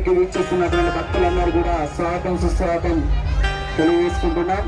ఆలయానికి వీక్షిస్తున్నటువంటి భక్తులందరూ కూడా స్వాగతం సుస్వాగతం తెలియజేసుకుంటున్నాం.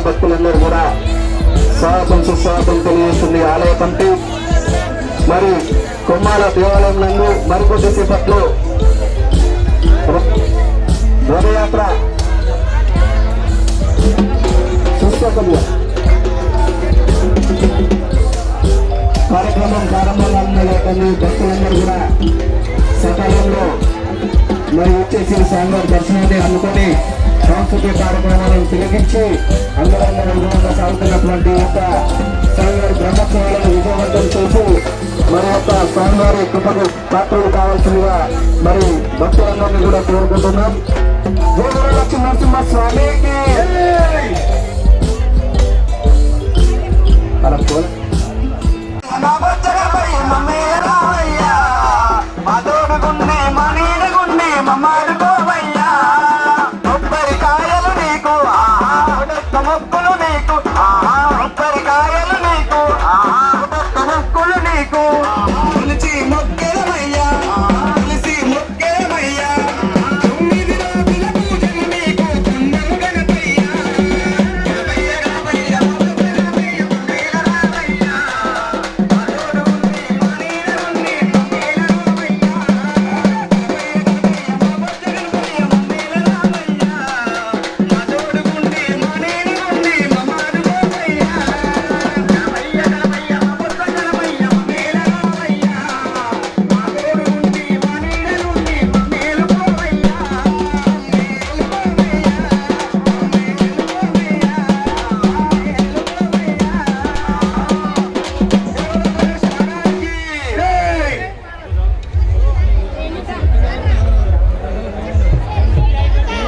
భక్తులందరూ కూడా స్వాగతం సుస్వాగతం తెలియజేస్తుంది ఆలయ కమిటీ. మరి కొమ్మాల దేవాలయం నందు మరికొద్ది సేపట్లో రథయాత్ర కార్యక్రమం ప్రారంభంగా భక్తులందరూ కూడా సకాలంలో మరి వచ్చేసి స్వామివారి దర్శనాన్ని అందుకొని సాంస్కృతిక కార్యక్రమాలను తిలకించి అందరంగా సాగుతున్నటువంటి యొక్క స్వామివారి బ్రహ్మోత్సవాలను విజయవంతం చేసి మన యొక్క స్వామివారి కృపకు పాత్రలు కావాల్సిందిగా మరి భక్తులందరినీ కూడా కోరుకుంటున్నాం. లక్ష్మీ నరసింహ స్వామికి మొక్కులు నీకు